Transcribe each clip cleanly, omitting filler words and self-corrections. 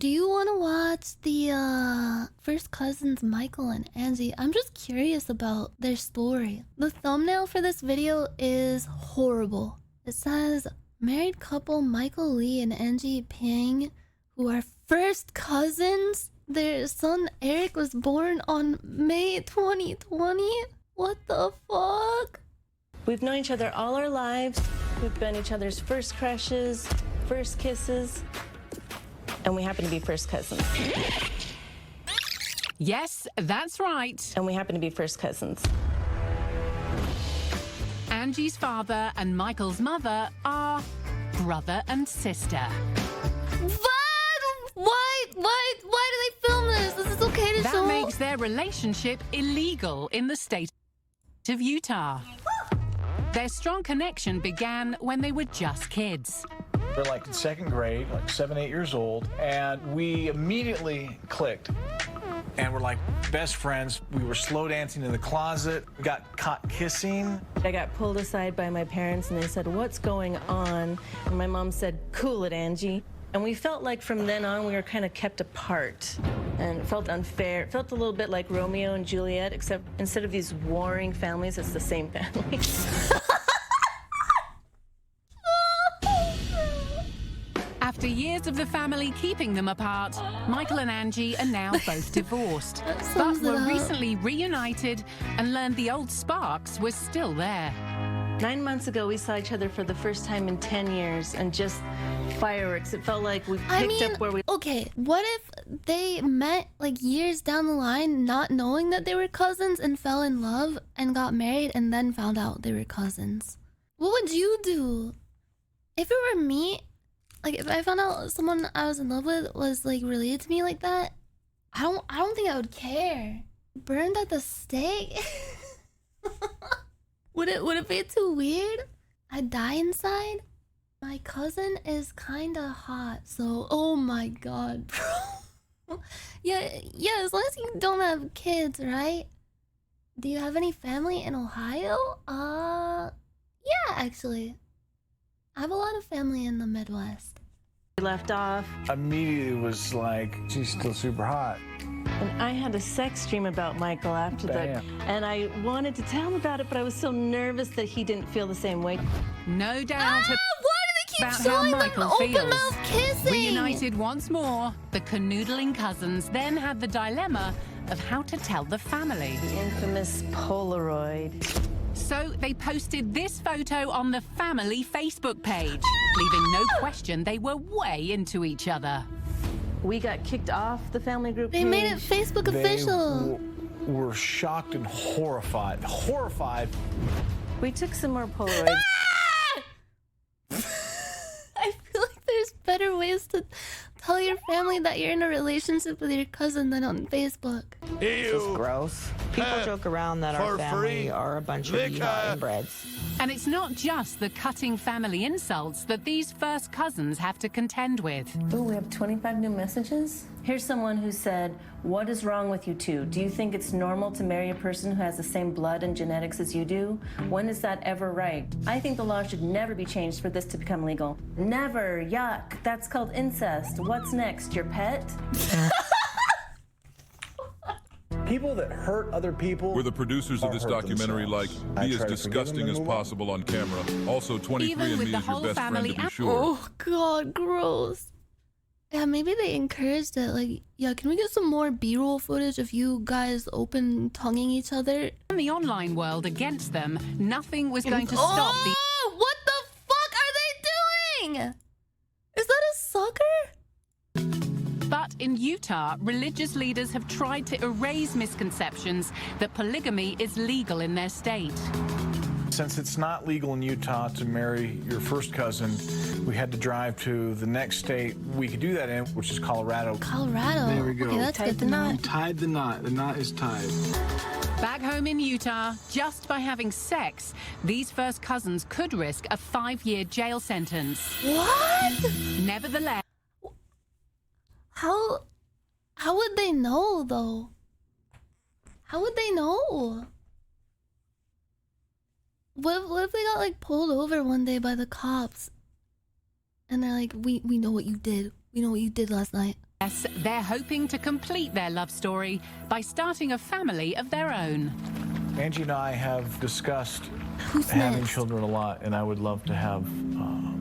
Do you want to watch the first cousins Michael and Angie? I'm just curious about their story. The thumbnail for this video is horrible. It says married couple Michael Lee and Angie Ping, who are first cousins. Their son Eric was born on May 2020. What the fuck? We've known each other all our lives. We've been each other's first crushes, first kisses, and we happen to be first cousins. Yes, that's right. And we happen to be first cousins. Angie's father and Michael's mother are brother and sister. What? Why do they film this? This is okay to show? That makes their relationship illegal in the state of Utah. Their strong connection began when they were just kids. We're like in second grade, like 7, 8 years old, and we immediately clicked. And we're like best friends. We were slow dancing in the closet. We got caught kissing. I got pulled aside by my parents and they said, "What's going on?" And my mom said, "Cool it, Angie." And we felt like from then on we were kind of kept apart. And it felt unfair. It felt a little bit like Romeo and Juliet, except instead of these warring families, it's the same family. After years of the family keeping them apart, Michael and Angie are now both divorced, but were recently reunited and learned the old sparks were still there. 9 months ago, we saw each other for the first time in 10 years, and just fireworks. It felt like we picked up where we... Okay, what if they met like years down the line, not knowing that they were cousins, and fell in love and got married and then found out they were cousins? What would you do? If it were me, like if I found out someone I was in love with was like related to me like that, I don't think I would care. Burned at the stake? Would it be too weird? I'd die inside? My cousin is kinda hot, so oh my god, bro. yeah, as long as you don't have kids, right? Do you have any family in Ohio? Yeah, actually. I have a lot of family in the Midwest. left off. Immediately was like, she's still super hot. And I had a sex dream about Michael after that. And I wanted to tell him about it, but I was so nervous that he didn't feel the same way. No doubt Why do they keep about how showing Michael them open feels. mouth kissing? Reunited once more, the canoodling cousins then had the dilemma of how to tell the family. The infamous Polaroid. So they posted this photo on the family Facebook page, leaving no question they were way into each other. We got kicked off the family group They page. made it Facebook official. They were shocked and horrified. Horrified. We took some more Polaroids. I feel like there's better ways to tell your family that you're in a relationship with your cousin than on Facebook. This is gross. People joke around that our family are a bunch of Utah inbreds. And it's not just the cutting family insults that these first cousins have to contend with. Oh, we have 25 new messages? Here's someone who said, "What is wrong with you two? Do you think it's normal to marry a person who has the same blood and genetics as you do? When is that ever right? I think the law should never be changed for this to become legal. Never. Yuck. That's called incest. What's next? Your pet?" People that hurt other people. We're the producers of this documentary, like, be as disgusting as possible on camera. Also, 23andMe Even with is the your whole best friend, family to be sure. Oh god, gross. Yeah, maybe they encouraged it. Like, yeah, can we get some more B-roll footage of you guys open tonguing each other? In the online world against them, nothing was going to stop the... Oh, what the fuck are they doing? Is that a sucker? But in Utah, religious leaders have tried to erase misconceptions that polygamy is legal in their state. Since it's not legal in Utah to marry your first cousin, we had to drive to the next state we could do that in, which is Colorado. Colorado. There we go. Okay, that's good to know. Tied the knot. The knot is tied. Back home in Utah, just by having sex, these first cousins could risk a 5-year jail sentence. What? Nevertheless, How would they know though? How would they know? What if they got like pulled over one day by the cops and they're like, we know what you did. We know what you did last night. Yes, they're hoping to complete their love story by starting a family of their own. Angie and I have discussed Who's having next? children a lot, and I would love to have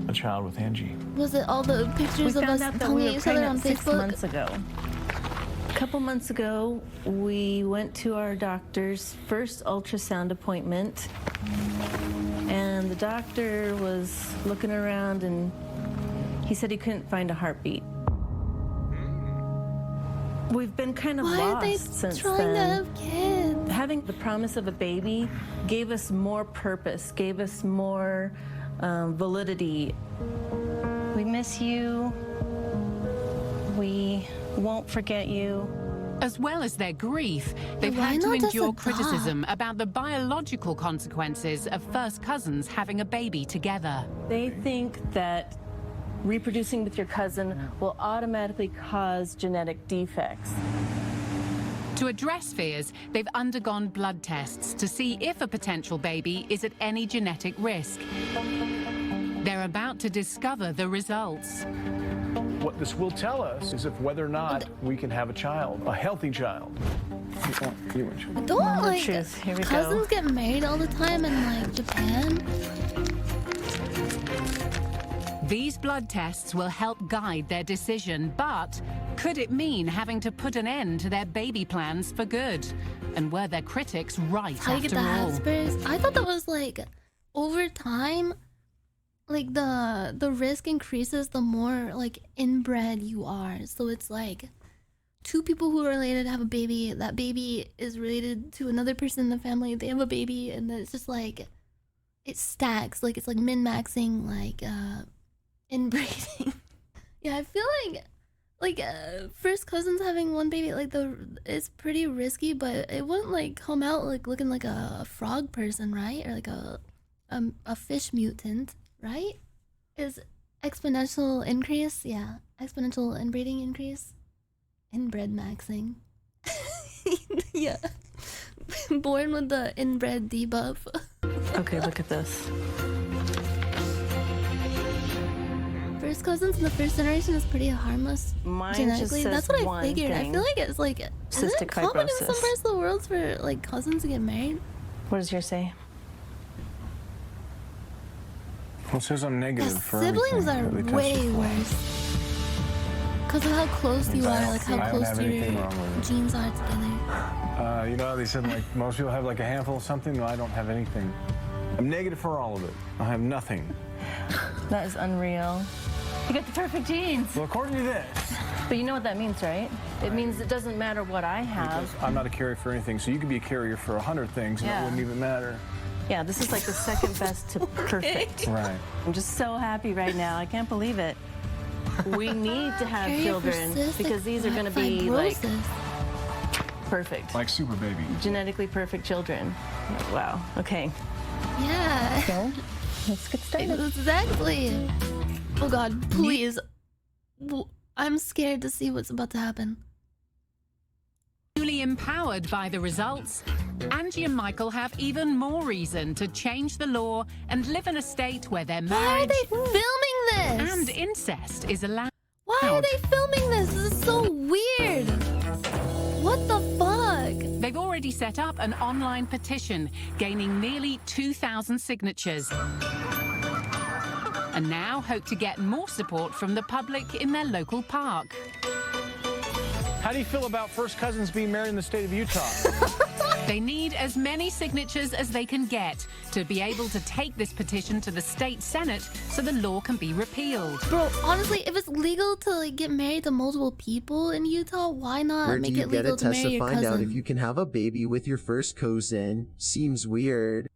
a child with Angie. Was it all the pictures We of us found out that tonguing we were each other on pregnant 6 Facebook? months ago. A couple months ago, we went to our doctor's first ultrasound appointment, and the doctor was looking around and he said he couldn't find a heartbeat. We've been kind of Why are they lost since trying to then. have kids? Having the promise of a baby gave us more purpose, gave us more validity. We miss you. We won't forget you. As well as their grief, they've Why had to not just endure adopt? criticism about the biological consequences of first cousins having a baby together. They think that reproducing with your cousin will automatically cause genetic defects. To address fears, they've undergone blood tests to see if a potential baby is at any genetic risk. They're about to discover the results. What this will tell us is if whether or not we can have a child, a healthy child. Don't like truth. Here we cousins go. get married all the time in like Japan? These blood tests will help guide their decision, but could it mean having to put an end to their baby plans for good? And were their critics right How you get after the all? Haspers? I thought that was like over time, like the risk increases the more like inbred you are. So it's like two people who are related have a baby. That baby is related to another person in the family. They have a baby, and then it's just like it stacks. Like it's like min-maxing like inbreeding. Yeah, I feel like first cousins having one baby like it's pretty risky, but it wouldn't like come out like looking like a frog person, right? Or like a fish mutant, right? Is exponential increase? Yeah, exponential inbreeding increase, inbred maxing. Yeah, born with the inbred debuff. Okay, look at this. First cousins in the first generation is pretty harmless Mine genetically. just That's what what I figured. I feel like it's like isn't it Cystic common in some fibrosis. parts of the world for like cousins to get married? What does yours say? Well, it says I'm The negative for siblings everything are that they way tested for. worse because of how close you are, like I how don't close have anything wrong with your it. genes are together. You know, they said like most people have like a handful of something. No, I don't have anything. I'm negative for all of it. I have nothing. That is unreal. You got the perfect genes. Well, according to this, But you know what that means, right? It means it doesn't matter what I have. because I'm not a carrier for anything, so you could be a carrier for 100 things, and Yeah. it wouldn't even matter. Yeah, this is like the second best to perfect. Right. I'm just so happy right now. I can't believe it. We need to have Carrier for children cystic because these are going to be like fibrosis. perfect, Like super baby. genetically perfect children. Wow. Okay. Yeah, So let's get started. exactly. Oh God, please. I'm scared to see what's about to happen. Newly empowered by the results, Angie and Michael have even more reason to change the law and live in a state where their Why are marriage they filming this? and incest is allowed. Why are they filming this? This is so weird. What the fuck? They've already set up an online petition, gaining nearly 2,000 signatures. And now hope to get more support from the public in their local park. How do you feel about first cousins being married in the state of Utah? They need as many signatures as they can get to be able to take this petition to the state senate so the law can be repealed. Bro, honestly, if it's legal to like get married to multiple people in Utah, why not Where do make you it get legal a to test marry to your find cousin? out if you can have a baby with your first cousin? Seems weird.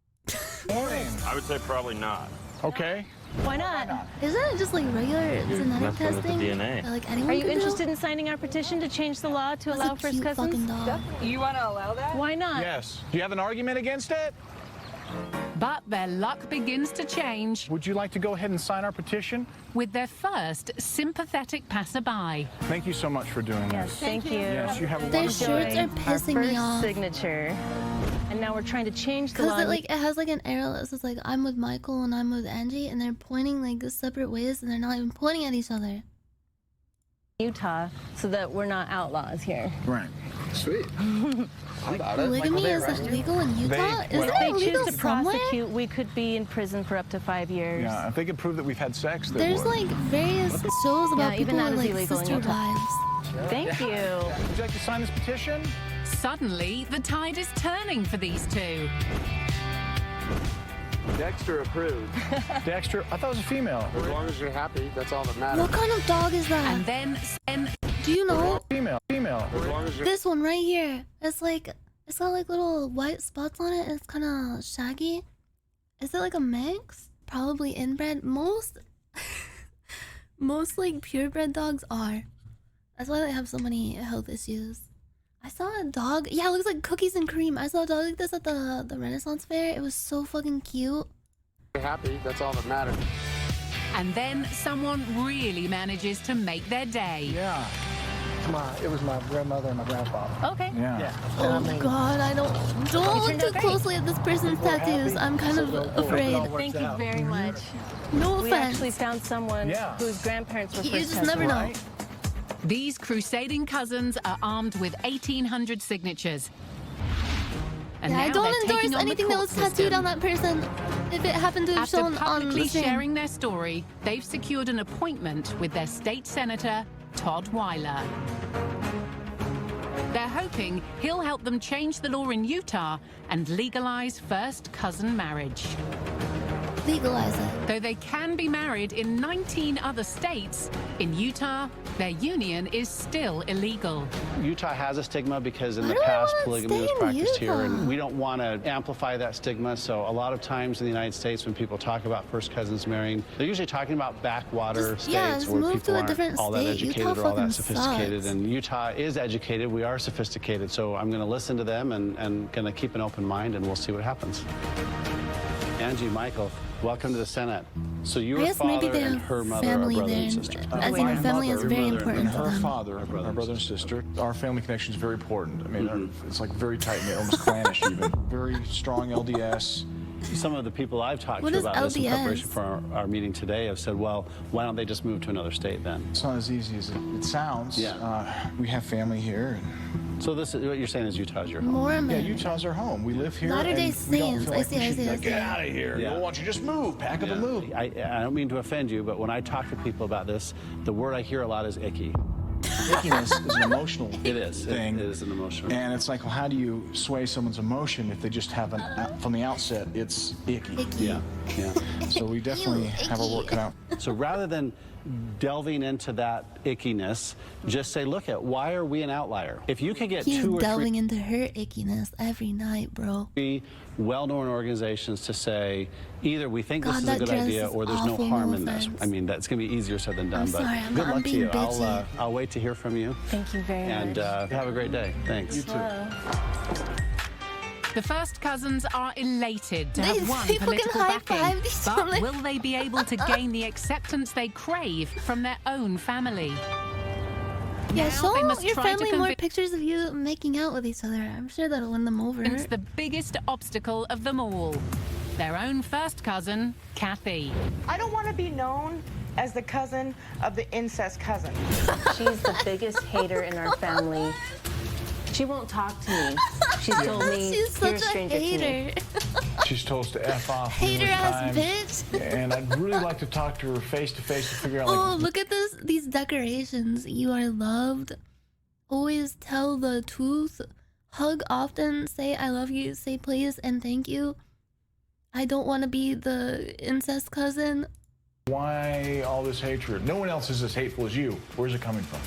Morning. I would say probably not. Okay. Why not? Isn't it just like regular genetic messing with the testing? DNA. That, like anyone Are you could do? interested in signing our petition to change the law to That's allow a first cute fucking cousins? dog. You want to allow that? Why not? Yes. Do you have an argument against it? But their luck begins to change Would you like to go ahead and sign our petition? with their first sympathetic passerby. Thank you so much for doing Yes, this. thank you. Yes, you have a Their wonderful shirts day. are pissing our me first off. signature. And now we're trying to change the law. Because it has like an arrow that says like I'm with Michael and I'm with Angie, and they're pointing like separate ways, and they're not even pointing at each other. Utah so that we're not outlaws here. Right. Sweet. I'm about it. Polygamy is illegal in Utah? Is If it they illegal choose to somewhere? prosecute, we could be in prison for up to 5 years. Yeah, if they could prove that we've had sex, they There's would. like various shows about even people that with is like illegal in sister Utah. wives. Thank you. Would you like to sign this petition? Suddenly, the tide is turning for these two. Dexter approved. Dexter, I thought it was a female. As long as you're happy, that's all that matters. What kind of dog is that? And then Do you know? Female. As long as you're This one right here. It's got like little white spots on it. It's kind of shaggy. Is it like a mix? Probably inbred. Most like purebred dogs are. That's why they have so many health issues. I saw a dog. Yeah, it looks like cookies and cream. I saw a dog like this at the Renaissance Fair. It was so fucking cute. happy, that's all that matters. And then someone really manages to make their day. Yeah. It was my grandmother and my grandfather. Okay. Yeah. Oh God, I don't look too closely at this person's tattoos. I'm kind of afraid. Thank you very much. No We offense. actually found someone Yeah. whose grandparents were You first just never cousins. know. These crusading cousins are armed with 1,800 signatures. And Yeah, I now don't they're endorse taking on the anything that court was tattooed system. on that person. If it happened to have After shown on publicly the stream. sharing their story, they've secured an appointment with their state senator, Todd Weiler. They're hoping he'll help them change the law in Utah and legalize first cousin marriage. Legalize it. Though they can be married in 19 other states, in Utah, their union is still illegal. Utah has a stigma because in Why the do I past wanna polygamy was stay in practiced here, and Utah? we don't want to amplify that stigma. So a lot of times in the United States when people talk about first cousins marrying, they're usually talking about backwater Just- yeah, states just where move people to a aren't different all that state. educated Utah or all that fucking sophisticated. sucks. And Utah is educated. We are sophisticated. So I'm going to listen to them and going to keep an open mind, and we'll see what happens. Angie, Michael, welcome to the Senate. So I your guess maybe father they and have her mother are family brother there. and sister. As in, My family is mother, very your important and to her them. father, our brother and sister, our family connection is very important. I mean, it's like very tight-knit, almost clannish even. Very strong LDS. Some of the people I've talked What to is about this in LDS? preparation for our meeting today have said, well, why don't they just move to another state then? It's not as easy as it sounds. Yeah. We have family here. So this is what you're saying is Utah's your home. Yeah, Mormon. Utah's our home. We live here. Latter-day and we don't Saints. feel I like see, we I should see, be I like, see. get out of here. Yeah. Why don't you just move? Pack up and move. I don't mean to offend you, but when I talk to people about this, the word I hear a lot is icky. Ickiness is an emotional It is. thing. It is an emotional. And it's like, well, how do you sway someone's emotion if they just have from the outset, it's icky. Icky. Yeah, yeah. So we definitely have our work cut out. So rather than delving into that ickiness, just say, look at why are we an outlier? If you can get He's two or delving into her ickiness every night, bro. three well-known organizations to say either we think God, this is a that good dress idea is or there's no awful, harm no in this. offense. I mean, that's going to be easier said than done, I'm but sorry, good I'm luck to being you. bitchy. I'll wait to hear from you. Thank you very And much. have a great day. Thanks. You too. The first cousins are elated to These have won people can political high-five backing, each but other. will they be able to gain the acceptance they crave from their own family? Yeah, Now show they must your try to family more convince pictures of you making out with each other. I'm sure that'll win them over. the biggest obstacle of them all. Their own first cousin, Kathy. I don't want to be known as the cousin of the incest cousin. She's the biggest hater in our family. She won't talk to me. She's told me She's you're a such a stranger to me. hater. She's told us to F off Hater numerous ass times. bitch. And I'd really like to talk to her face to face to figure out, like, Oh, look at this. These decorations. You are loved. Always tell the truth. Hug often. Say I love you. Say please and thank you. I don't want to be the incest cousin. why all this hatred? No one else is as hateful as you. Where's it coming from?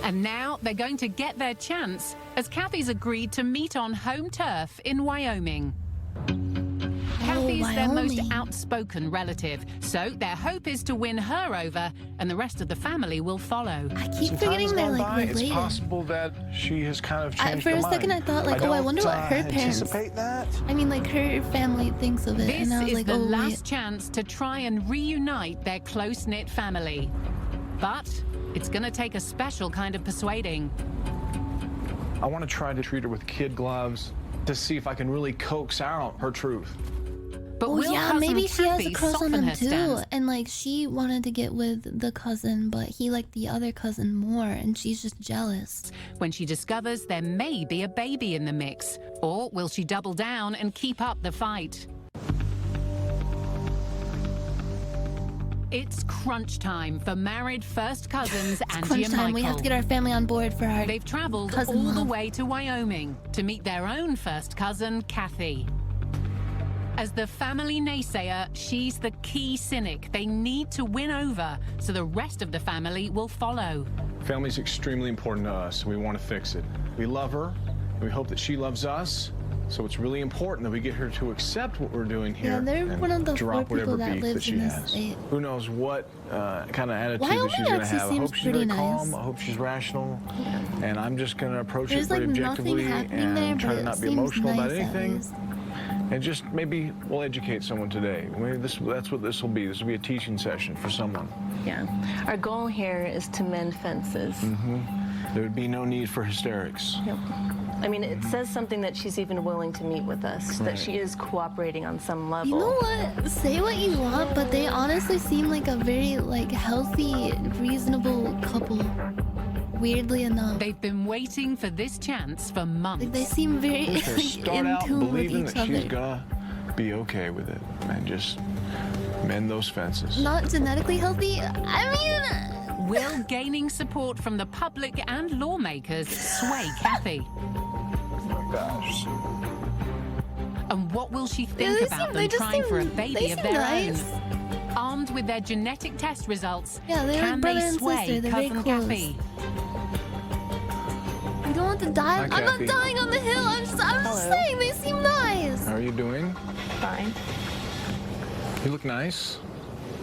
And now they're going to get their chance as Kathy's agreed to meet on home turf in Wyoming. Kathy's their most Wyoming. outspoken relative, so their hope is to win her over and the rest of the family will follow. I keep Some time forgetting has they're gone like by. It's related. possible that she has kind of changed For her a second, I mind. thought like, oh, I wonder what her parents. Anticipate that. I mean, like her family thinks of it, This and I was is like, the oh last wait. chance to try and reunite their close-knit family. But it's going to take a special kind of persuading. I want to try to treat her with kid gloves to see if I can really coax out her truth. But Oh will yeah, cousin maybe she has a Kathy crush on soften him her too, stance? and like she wanted to get with the cousin, but he liked the other cousin more, and she's just jealous. When she discovers there may be a baby in the mix? Or will she double down and keep up the fight? It's crunch time for married first cousins Angie Crunch and time. Michael. We have to get our family on board for our They've traveled cousin all the love. way to Wyoming to meet their own first cousin, Kathy. As the family naysayer, she's the key cynic they need to win over so the rest of the family will follow. Family's extremely important to us, and we want to fix it. We love her, and we hope that she loves us. So it's really important that we get her to accept what we're doing here. Yeah, they're and one of the drop 4 people whatever that beef lives that she in this has. state. Who knows what kind of attitude Wyoming that she's going to actually have. I seems hope she's pretty very nice. calm. I hope she's rational. And I'm just going to approach There's it very like nothing objectively happening there, and try but to it not be seems emotional about nice at anything. least. And just maybe we'll educate someone today. Maybe that's what this will be. This will be a teaching session for someone. Yeah. Our goal here is to mend fences. There would be no need for hysterics. Yep. I mean, it says something that she's even willing to meet with us, that Right. she is cooperating on some level. You know what? Say what you want, but they honestly seem like a very like healthy, reasonable couple. Weirdly enough, They've been waiting for this chance for months. like they seem very Just to like, start in out tune with believing each that she's other. gonna be okay with it and just mend those fences. Not genetically healthy. I mean, Will gaining support from the public and lawmakers sway Kathy? Oh my gosh. And what will she think they about seem- them they just trying for a seem- baby they of seem their nice. own? Armed with their genetic test results, Yeah, they're can like brother they and sway sister. They're very cousin close. Kathy? you don't want to die. Hi, I'm not Kathy. dying on the hill. I'm just Hello. saying they seem nice. How are you doing? Fine. You look nice.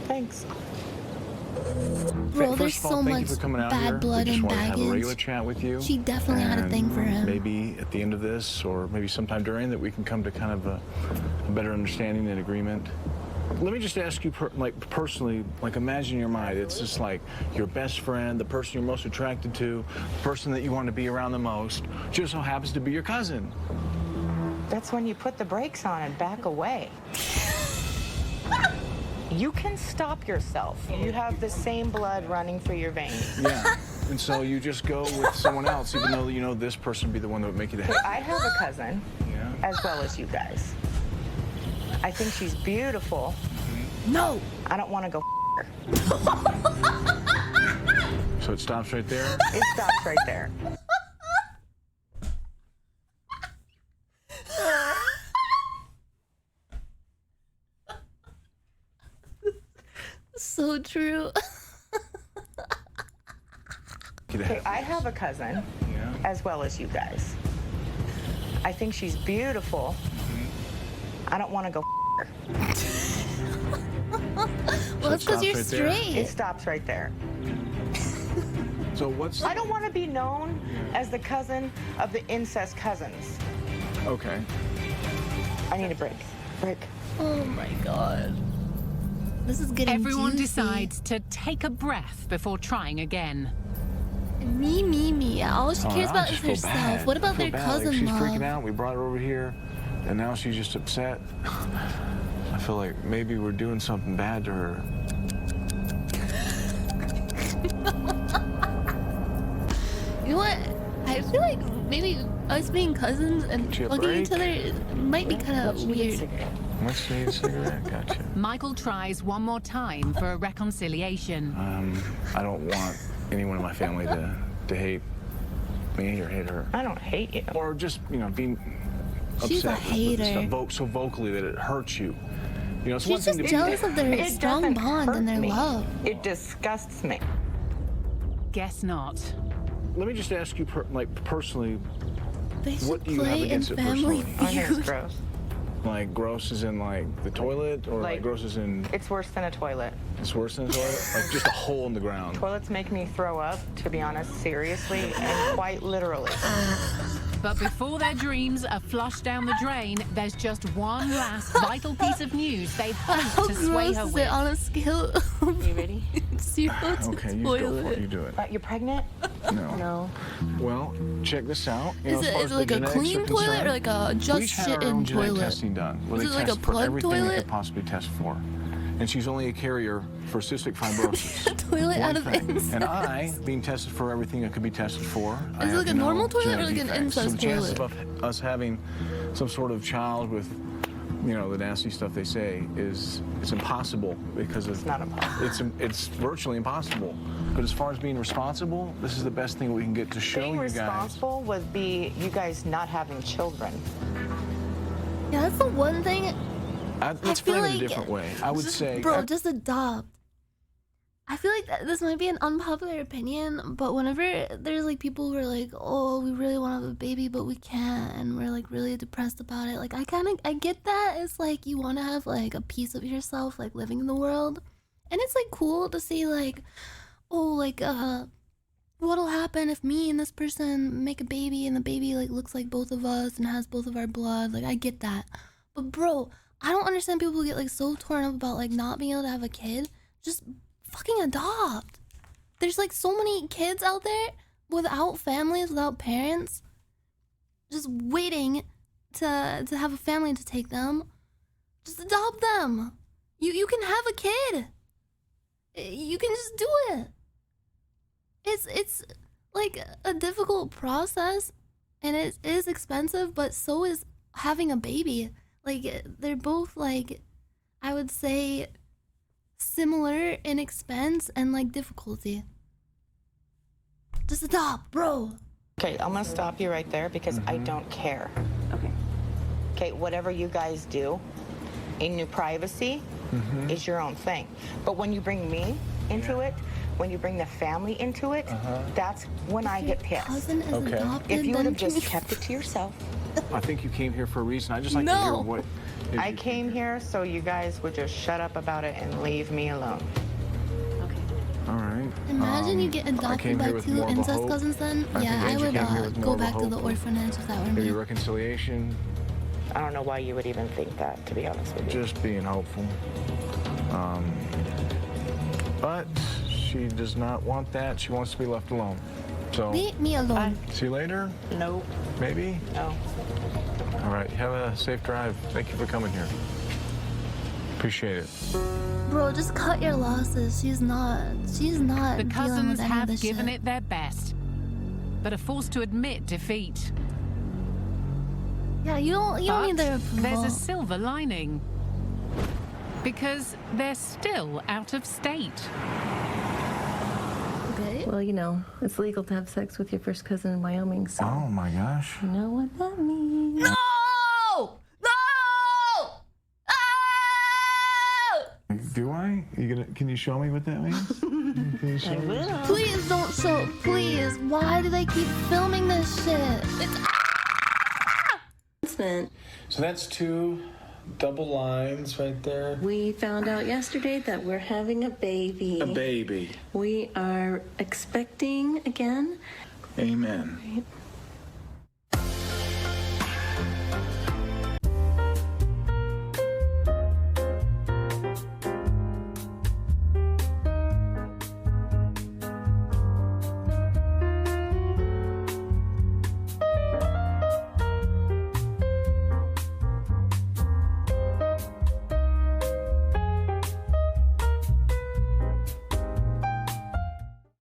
Thanks. Bro, First there's of all, so thank much you for coming out bad here. blood we just and wanted to have a regular baggage. chat with you. She definitely had a And thing for him. Maybe at the end of this, or maybe sometime during, that we can come to kind of a better understanding and agreement. Let me just ask you, personally, like imagine in your mind, it's just like your best friend, the person you're most attracted to, the person that you want to be around the most, just so happens to be your cousin. That's when you put the brakes on and back away. You can stop yourself. You have the same blood running through your veins. Yeah. And so you just go with someone else, even though you know this person would be the one that would make you the I have a cousin, Yeah. as well as you guys. I think she's beautiful. No. I don't want to go her. So it stops right there? It stops right there. So true. Okay, I have a cousin, Yeah. as well as you guys. I think she's beautiful. I don't want to go her. Well, that's because stops you're right there? straight. It stops right there. So what's... I don't want to be known as the cousin of the incest cousins. Okay. I need a break. Break. Oh my god. This is getting Everyone juicy. decides to take a breath before trying again. Me. All she cares I about is just feel herself. bad. What I about feel their bad. cousin Like, she's love? freaking out. We brought her over here, and now she's just upset. I feel like maybe we're doing something bad to her. You know what? I feel like maybe us being cousins and Get you a fucking each break? other might be kind of weird. Let's need a cigarette. Gotcha. Michael tries one more time for a reconciliation. I don't want anyone in my family to hate me or hate her. I don't hate you. Or just, being She's a upset with hater. stuff so vocally that it hurts you. It's one She's thing just to jealous of their It strong doesn't bond hurt and their me. love. It disgusts me. Guess not. Let me just ask you, personally, They should what do you have play in against it Family personally? I think it's Feud. gross. Like gross is in like the toilet, or like Like- gross is in... It's worse than a toilet. It's worse than a toilet? Like just a hole in the ground. Toilets make me throw up, to be honest, seriously, and quite literally. But before their dreams are flushed down the drain, there's just one last vital piece of news they hope to sway her Is it with. on a scale of You ready? 0 to Okay, you go for it. toilet? You do it. You're pregnant? No. No. Well, check this out. You know, Is as far it as the like a genetics clean are toilet concerned, or like a just we've had our shit own in genetic toilet? testing done, where Is they it like a test for plug everything they toilet? could possibly test for. And she's only a carrier for cystic fibrosis. Toilet One out of thing. incest. And I, being tested for everything I could be tested for. I Is it have like a no normal toilet or genetic like an defects. So incest the chances toilet? of us having some sort of child with, you know, the nasty stuff they say it's impossible because of. It's not impossible. It's virtually impossible. But as far as being responsible, this is the best thing we can get to show Being you guys. responsible would be you guys not having children. Yeah, that's the one thing. Let's feel frame it like a different way. I would say, bro, just adopt. I feel like this might be an unpopular opinion, but whenever there's like people who are like, oh, we really want to have a baby, but we can't, and we're like really depressed about it. Like, I get that. It's like you want to have like a piece of yourself, like living in the world. And it's like cool to see like, oh, like, what'll happen if me and this person make a baby and the baby like looks like both of us and has both of our blood. Like, I get that. But bro, I don't understand people who get like so torn up about like not being able to have a kid. Just fucking adopt. There's like so many kids out there without families, without parents, just waiting to have a family to take them. Just adopt them. You can have a kid. You can just do it. It's like a difficult process, and it is expensive, but so is having a baby. Like, they're both like, I would say, similar in expense and like difficulty. Just adopt, bro. Okay, I'm gonna stop you right there because I don't care. Okay. Okay, whatever you guys do in your privacy is your own thing. But when you bring me into it, when you bring the family into it, that's when I get pissed. Cousin is Okay. adopted, If you would then have just kept it to yourself. I think you came here for a reason. I just like to hear No. what. I came here so you guys would just shut up about it and leave me alone. All right. Imagine you get I adopted came by here with 2 more of a incest hope. cousins then? I Yeah, think I Angie would came here with more go of a back to the hope. orphanage if that were Maybe me. reconciliation. I don't know why you would even think that, to be honest with you. Just being hopeful. But she does not want that. She wants to be left alone. So, Leave me alone. see you later? Nope. Maybe? No. All right. Have a safe drive. Thank you for coming here. Appreciate it. Bro, just cut your losses. She's not The dealing with cousins any of have this given shit. it their best, but are forced to admit defeat. Yeah, you don't But need their approval. there's a silver lining. Because they're still out of state. Okay. Well, you know, it's legal to have sex with your first cousin in Wyoming, so Oh my gosh. you know what that means. No! No! Ah! Do I? Can you show me what that means? Can you show me? Please don't show. Please. Why do they keep filming this shit? It's Announcement. So that's 2 double lines right there. We found out yesterday that we're having a baby. A baby. We are expecting again. Amen.